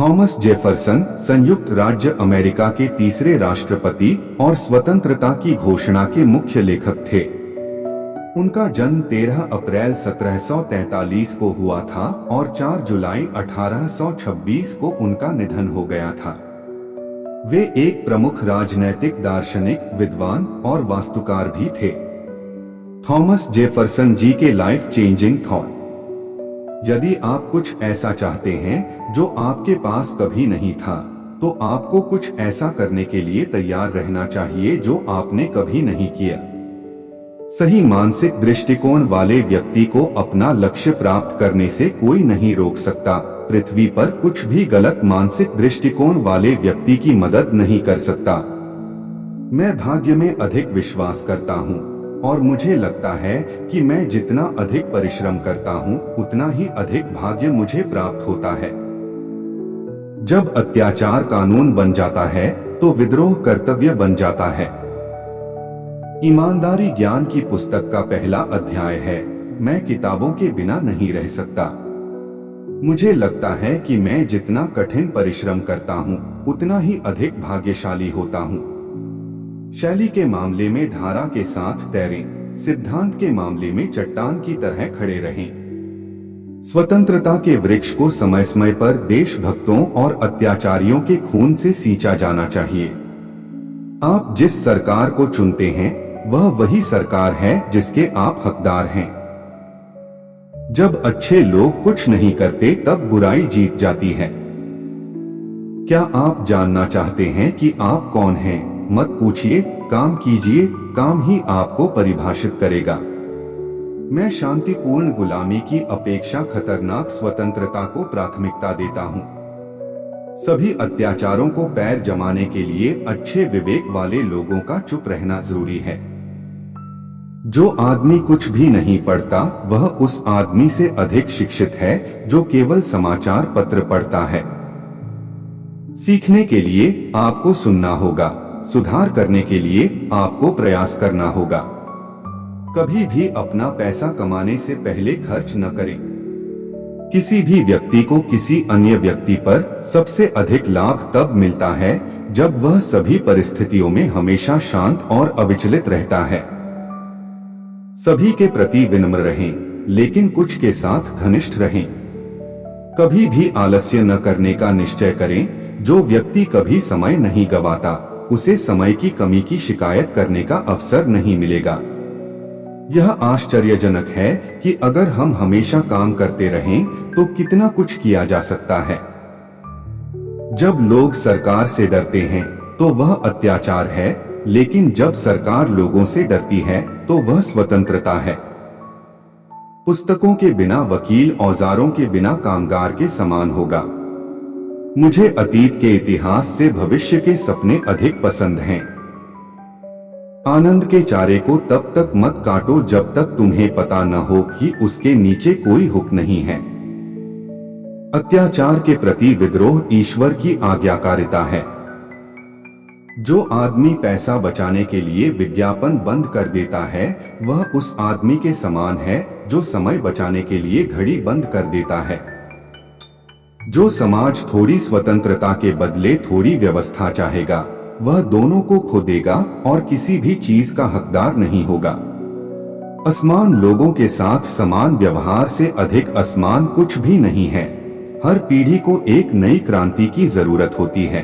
Thomas Jefferson संयुक्त राज्य America के तीसरे राष्ट्रपति और स्वतंत्रता की घोषणा के मुख्य लेखक थे। उनका जन्म 13 अप्रैल 1743 को हुआ था और 4 जुलाई 1826 को उनका निधन हो गया था। वे एक प्रमुख राजनैतिक दार्शनिक, विद्वान और वास्तुकार भी थे। थॉमस जेफरसन जी के लाइफ चेंजिंग थॉट। यदि आप कुछ ऐसा चाहते हैं जो आपके पास कभी नहीं था, तो आपको कुछ ऐसा करने के लिए तैयार रहना चाहिए जो आपने कभी नहीं किया। सही मानसिक दृष्टिकोण वाले व्यक्ति को अपना लक्ष्य प्राप्त करने से कोई नहीं रोक सकता। पृथ्वी पर कुछ भी गलत मानसिक दृष्टिकोण वाले व्यक्ति की मदद नहीं कर सकता। मैं भाग्य में अधिक विश्वास करता हूँ और मुझे लगता है कि मैं जितना अधिक परिश्रम करता हूँ, उतना ही अधिक भाग्य मुझे प्राप्त होता है। जब अत्याचार कानून बन जाता है, तो विद्रोह कर्तव्य बन जाता है। ईमानदारी ज्ञान की पुस्तक का पहला अध्याय है। मैं किताबों के बिना नहीं रह सकता। मुझे लगता है कि मैं जितना कठिन परिश्रम करता हूँ, उतना ही अधिक भाग्यशाली होता हूँ। शैली के मामले में धारा के साथ तैरें, सिद्धांत के मामले में चट्टान की तरह खड़े रहें। स्वतंत्रता के वृक्ष को समय समय पर देशभक्तों और अत्याचारियों के खून से सींचा जाना चाहिए। आप जिस सरकार को चुनते हैं, वह वही सरकार है जिसके आप हकदार हैं। जब अच्छे लोग कुछ नहीं करते, तब बुराई जीत जाती है। क्या आप जानना चाहते हैं कि आप कौन हैं? मत पूछिए, काम कीजिए, काम ही आपको परिभाषित करेगा। मैं शांतिपूर्ण गुलामी की अपेक्षा खतरनाक स्वतंत्रता को प्राथमिकता देता हूँ। सभी अत्याचारों को पैर जमाने के लिए अच्छे विवेक वाले लोगों का चुप रहना जरूरी है। जो आदमी कुछ भी नहीं पढ़ता, वह उस आदमी से अधिक शिक्षित है जो केवल समाचार पत्र पढ़ता है। सीखने के लिए आपको सुनना होगा, सुधार करने के लिए आपको प्रयास करना होगा। कभी भी अपना पैसा कमाने से पहले खर्च न करें। किसी भी व्यक्ति को किसी अन्य व्यक्ति पर सबसे अधिक लाभ तब मिलता है जब वह सभी परिस्थितियों में हमेशा शांत और अविचलित रहता है। सभी के प्रति विनम्र रहें, लेकिन कुछ के साथ घनिष्ठ रहें। कभी भी आलस्य न करने का निश्चय करें। जो व्यक्ति कभी समय नहीं गवाता, उसे समय की कमी की शिकायत करने का अवसर नहीं मिलेगा। यह आश्चर्यजनक है कि अगर हम हमेशा काम करते रहें, तो कितना कुछ किया जा सकता है। जब लोग सरकार से डरते हैं, तो वह अत्याचार है, लेकिन जब सरकार लोगों से डरती है, तो वह स्वतंत्रता है। पुस्तकों के बिना वकील औजारों के बिना कामगार के समान होगा। मुझे अतीत के इतिहास से भविष्य के सपने अधिक पसंद हैं। आनंद के चारे को तब तक मत काटो जब तक तुम्हें पता न हो कि उसके नीचे कोई हुक नहीं है। अत्याचार के प्रति विद्रोह ईश्वर की आज्ञाकारिता है। जो आदमी पैसा बचाने के लिए विज्ञापन बंद कर देता है, वह उस आदमी के समान है जो समय बचाने के लिए घड़ी बंद कर देता है। जो समाज थोड़ी स्वतंत्रता के बदले थोड़ी व्यवस्था चाहेगा, वह दोनों को खो देगा और किसी भी चीज का हकदार नहीं होगा। असमान लोगों के साथ समान व्यवहार से अधिक असमान कुछ भी नहीं है। हर पीढ़ी को एक नई क्रांति की जरूरत होती है।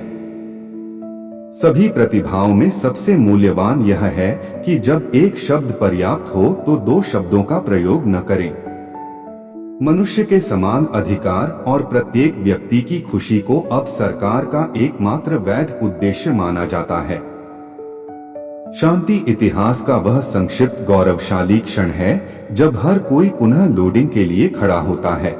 सभी प्रतिभाओं में सबसे मूल्यवान यह है कि जब एक शब्द पर्याप्त हो, तो दो शब्दों का प्रयोग न करें। मनुष्य के समान अधिकार और प्रत्येक व्यक्ति की खुशी को अब सरकार का एकमात्र वैध उद्देश्य माना जाता है। शांति इतिहास का वह संक्षिप्त गौरवशाली क्षण है जब हर कोई पुनः लोडिंग के लिए खड़ा होता है।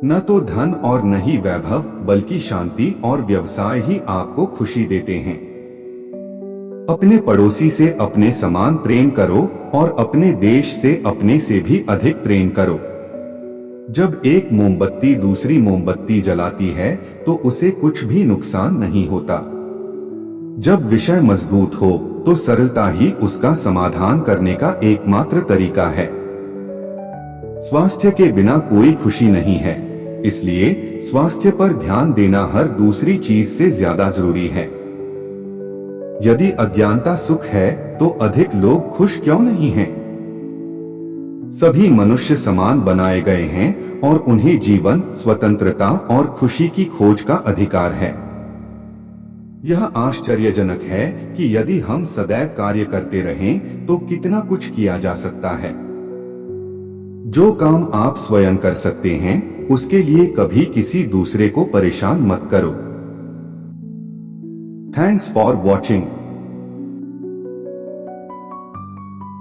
न तो धन और न ही वैभव, बल्कि शांति और व्यवसाय ही आपको खुशी देते हैं। अपने पड़ोसी से अपने समान प्रेम करो और अपने देश से अपने से भी अधिक प्रेम करो। जब एक मोमबत्ती दूसरी मोमबत्ती जलाती है, तो उसे कुछ भी नुकसान नहीं होता। जब विषय मजबूत हो, तो सरलता ही उसका समाधान करने का एकमात्र तरीका है। स्वास्थ्य के बिना कोई खुशी नहीं है। इसलिए स्वास्थ्य पर ध्यान देना हर दूसरी चीज से ज्यादा जरूरी है। यदि अज्ञानता सुख है तो अधिक लोग खुश क्यों नहीं हैं? सभी मनुष्य समान बनाए गए हैं और उन्हें जीवन, स्वतंत्रता और खुशी की खोज का अधिकार है। यह आश्चर्यजनक है कि यदि हम सदैव कार्य करते रहें तो कितना कुछ किया जा सकता है। जो काम आप स्वयं कर सकते हैं उसके लिए कभी किसी दूसरे को परेशान मत करो। Thanks for watching.